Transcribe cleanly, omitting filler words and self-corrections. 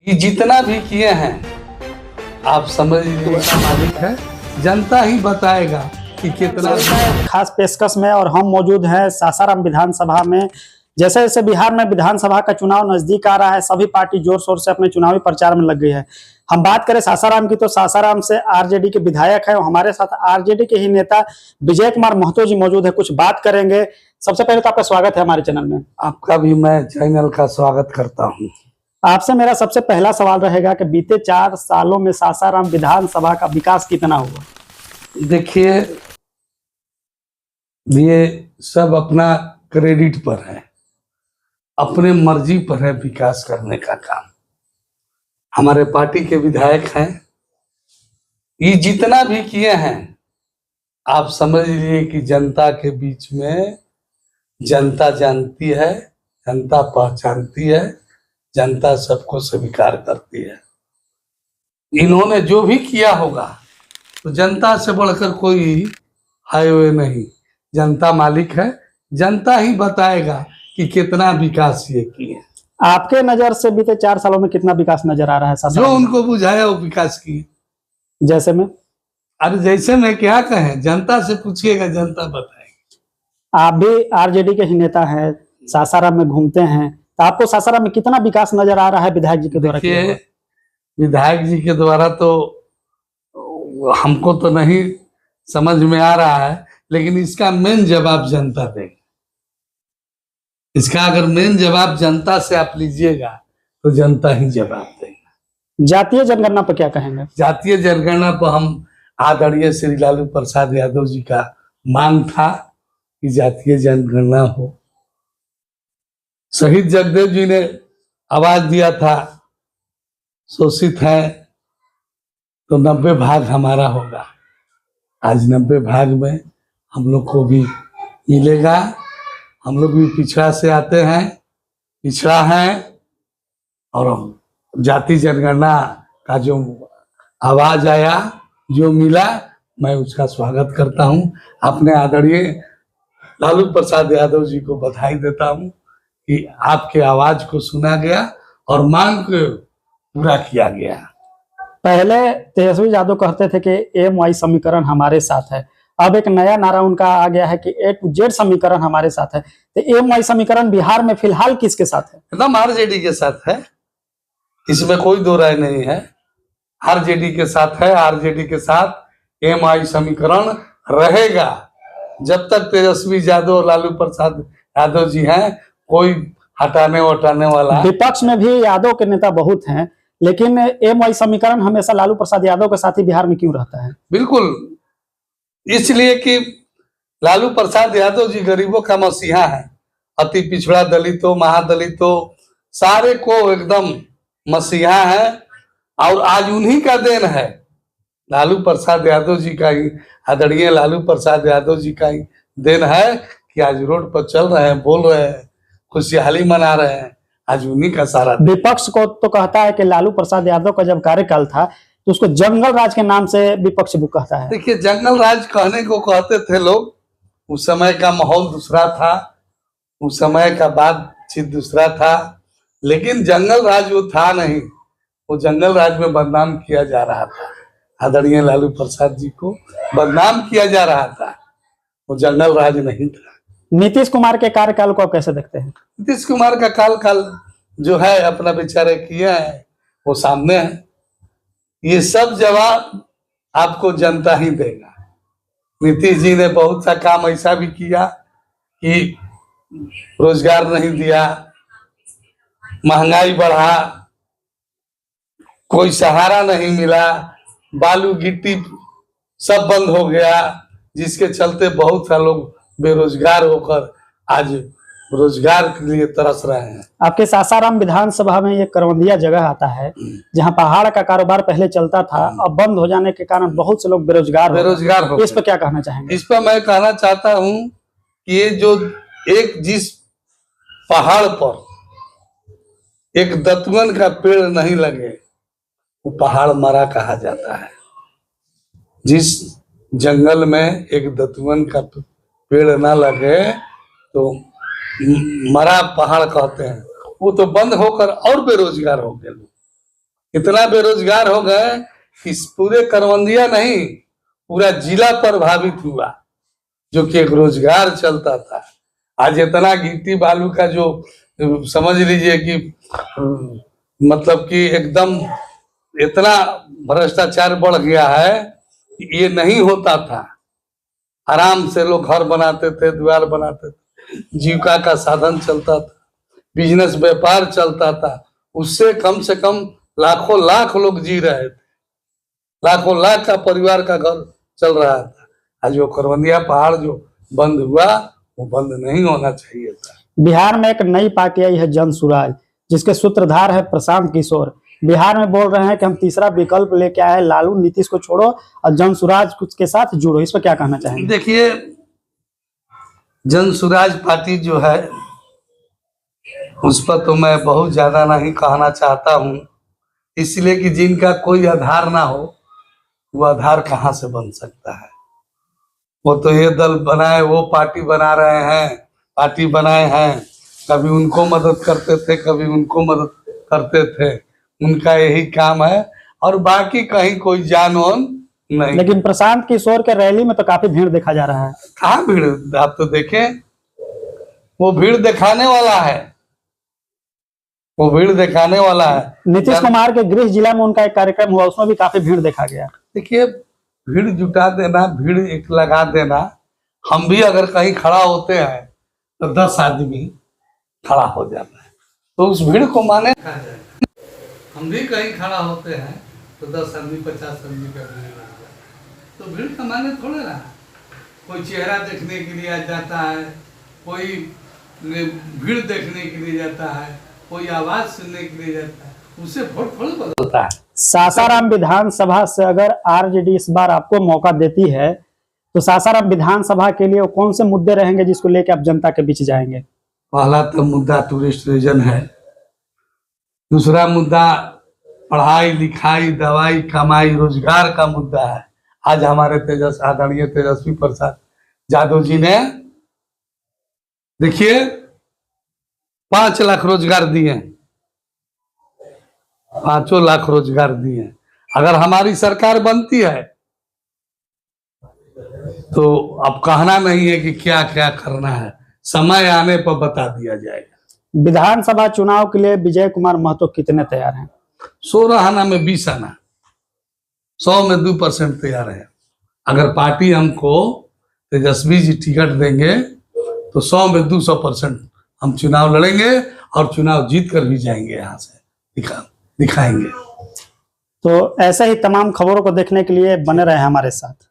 कि जितना भी किए हैं आप समझ लीजिए मालिक है, जनता ही बताएगा कि कितना। खास पेशकश में और हम मौजूद हैं सासाराम विधानसभा में। जैसे जैसे बिहार में विधानसभा का चुनाव नजदीक आ रहा है, सभी पार्टी जोर शोर से अपने चुनावी प्रचार में लग गई है। हम बात करें सासाराम की तो सासाराम से आरजेडी के विधायक हैं और हमारे साथ आरजेडी के ही नेता विजय कुमार महतो जी मौजूद है, कुछ बात करेंगे। सबसे पहले तो आपका स्वागत है हमारे चैनल में। आपका भी मैं चैनल का स्वागत करता हूँ। आपसे मेरा सबसे पहला सवाल रहेगा कि बीते 4 सालों में सासाराम विधानसभा का विकास कितना हुआ? देखिए, ये सब अपना क्रेडिट पर है, अपने मर्जी पर है विकास करने का काम। हमारे पार्टी के विधायक हैं, ये जितना भी किए हैं आप समझ लीजिए कि जनता के बीच में जनता जानती है, जनता पहचानती है, जनता सबको स्वीकार करती है। इन्होंने जो भी किया होगा तो जनता से बढ़कर कोई हाईवे नहीं, जनता मालिक है, जनता ही बताएगा कि कितना विकास ये किए। आपके नजर से बीते 4 सालों में कितना विकास नजर आ रहा है जो सासाराम में? उनको बुझाया वो विकास किए। जैसे में अरे जैसे में क्या कहें, जनता से पूछिएगा, जनता बताएगी। आप भी आरजेडी के ही नेता हैं, सासाराम में घूमते हैं, तो आपको सासाराम में कितना विकास नजर आ रहा है विधायक जी के द्वारा किया हुआ? विधायक जी के द्वारा तो हमको तो नहीं समझ में आ रहा है, लेकिन इसका मेन जवाब जनता देगी। इसका अगर मेन जवाब जनता से आप लीजिएगा तो जनता ही जवाब देगी। जातीय जनगणना पर क्या कहेंगे? जातीय जनगणना पर हम आदरणीय श्री लालू प्रसाद यादव जी का मांग था कि जातीय जनगणना हो। शहीद जगदेव जी ने आवाज दिया था, शोषित है तो 90 भाग हमारा होगा। आज 90 भाग में हम लोग को भी मिलेगा। हम लोग भी पिछड़ा से आते हैं, पिछड़ा हैं, और जाति जनगणना का जो आवाज आया, जो मिला, मैं उसका स्वागत करता हूं। अपने आदरणीय लालू प्रसाद यादव जी को बधाई देता हूं कि आपके आवाज को सुना गया और मांग को पूरा किया गया। पहले तेजस्वी यादव कहते थे कि एमवाई समीकरण हमारे साथ है, अब एक नया नारा उनका आ गया है कि ए टू जेड समीकरण हमारे साथ है। तो एमवाई समीकरण बिहार में फिलहाल किसके साथ है? एकदम आरजेडी के साथ है, इसमें कोई दो राय नहीं है। आरजेडी के साथ है, आरजेडी के साथ एमआई समीकरण रहेगा जब तक तेजस्वी यादव और लालू प्रसाद यादव जी हैं। कोई हटाने वटाने वाला। विपक्ष में भी यादव के नेता बहुत हैं, लेकिन एमवाई समीकरण हमेशा लालू प्रसाद यादव के साथ ही बिहार में क्यों रहता है? बिल्कुल इसलिए कि लालू प्रसाद यादव जी गरीबों का मसीहा है। अति पिछड़ा दलितों, महादलितों, सारे को एकदम मसीहा है, और आज उन्हीं का देन है, लालू प्रसाद यादव जी का ही, आदरणीय लालू प्रसाद यादव जी का ही देन है कि आज रोड पर चल रहे हैं, बोल रहे हैं, खुशहाली मना रहे हैं। आज उन्हीं का सारा। विपक्ष को तो कहता है कि लालू प्रसाद यादव का जब कार्यकाल था तो उसको जंगल राज के नाम से विपक्ष भी कहता है। देखिए, जंगल राज कहने को कहते थे लोग, उस समय का माहौल दूसरा था, उस समय का बातचीत दूसरा था, लेकिन जंगल राज वो था नहीं। वो जंगल राज में बदनाम किया जा रहा था, आदरणीय लालू प्रसाद जी को बदनाम किया जा रहा था, वो जंगल राज नहीं था। नीतीश कुमार के कार्यकाल को आप कैसे देखते हैं? नीतीश कुमार का काल जो है अपना बेचारे किया है, वो सामने है। ये सब जवाब आपको जनता ही देगा। नीतीश जी ने बहुत सा काम ऐसा भी किया कि रोजगार नहीं दिया, महंगाई बढ़ा, कोई सहारा नहीं मिला, बालू गिट्टी सब बंद हो गया, जिसके चलते बहुत सा लोग बेरोजगार होकर आज रोजगार के लिए तरस रहे हैं। आपके सासाराम विधानसभा में ये करवंदिया जगह आता है जहां पहाड़ का कारोबार पहले चलता था, अब बंद हो जाने के कारण बहुत से लोग बेरोजगार हो गए। इस पर क्या कहना चाहेंगे? इस पर मैं कहना चाहता हूं कि ये जो जिस पहाड़ पर एक दतवन का पेड़ नहीं लगे वो पहाड़ मरा कहा जाता है। जिस जंगल में एक दतवन का पेड़ ना लगे तो मरा पहाड़ कहते हैं। वो तो बंद होकर और बेरोजगार हो गए लोग। इतना बेरोजगार हो गए कि इस पूरे करवंदिया नहीं, पूरा जिला प्रभावित हुआ, जो कि एक रोजगार चलता था। आज इतना गिट्टी बालू का जो समझ लीजिए कि मतलब कि एकदम इतना भ्रष्टाचार बढ़ गया है कि ये नहीं होता था। आराम से लोग घर बनाते थे, द्वार बनाते थे, जीविका का साधन चलता था, बिजनेस व्यापार चलता था, उससे कम से कम लाखों लाख लोग जी रहे थे, लाखों लाख का परिवार का घर चल रहा था। आज वो करवंदिया पहाड़ जो बंद हुआ, वो बंद नहीं होना चाहिए था। बिहार में एक नई पार्टी आई है जन सुराज, जिसके सूत्रधार है प्रशांत किशोर। बिहार में बोल रहे हैं कि हम तीसरा विकल्प लेके आए, लालू नीतीश को छोड़ो और जन सुराज के साथ जुड़ो। इस पर क्या कहना चाहेंगे? देखिए, जन सुराज पार्टी जो है उस पर तो मैं बहुत ज्यादा नहीं कहना चाहता हूँ, इसलिए कि जिनका कोई आधार ना हो वो आधार कहाँ से बन सकता है। वो तो ये दल बनाए, वो पार्टी बना रहे हैं, पार्टी बनाए हैं, कभी उनको मदद करते थे, कभी उनको मदद करते थे, उनका यही काम है, और बाकी कहीं कोई जानवन नहीं। लेकिन प्रशांत किशोर के रैली में तो काफी भीड़ देखा जा रहा है। कहाँ भीड़? आप तो देखें, वो भीड़ दिखाने वाला है, वो भीड़ दिखाने वाला है। नीतीश कुमार के गृह जिला में उनका एक कार्यक्रम हुआ, उसमें भी काफी भीड़ देखा गया। देखिए, भीड़ जुटा देना, भीड़ एक लगा देना, हम भी अगर कहीं खड़ा होते हैं तो 10 आदमी खड़ा हो जाता है, तो उस भीड़ को माने कहा जाएगा। हम भी कहीं खड़ा होते हैं तो 10 आदमी 50 आदमी का भीड़ लग जाता है, तो भीड़ का माने थोड़े ना कोई चेहरा देखने के लिए आ जाता है, कोई भीड़ देखने के लिए जाता है, कोई आवाज सुनने के लिए जाता है, उससे वोट थोड़ी बदलता है। सासाराम विधानसभा से अगर आरजेडी इस बार आपको मौका देती है तो सासाराम विधानसभा के लिए वो कौन से मुद्दे रहेंगे जिसको लेकर आप जनता के बीच जाएंगे? पहला तो मुद्दा टूरिस्ट रीजन है, दूसरा मुद्दा पढ़ाई लिखाई, दवाई, कमाई, रोजगार का मुद्दा है। आज हमारे आदरणीय तेजस्वी प्रसाद यादव जी ने देखिए 5 लाख रोजगार दिए, 5 लाख रोजगार दिए। अगर हमारी सरकार बनती है तो अब कहना नहीं है कि क्या क्या करना है, समय आने पर बता दिया जाएगा। विधानसभा चुनाव के लिए विजय कुमार महतो कितने तैयार हैं? 16 आना में 20 आना, 100 में 2% तैयार है। अगर पार्टी हमको तेजस्वी जी टिकट देंगे तो 100 में 200% हम चुनाव लड़ेंगे और चुनाव जीत कर भी जाएंगे, यहाँ से दिखाएंगे। तो ऐसे ही तमाम खबरों को देखने के लिए बने रहे हमारे साथ।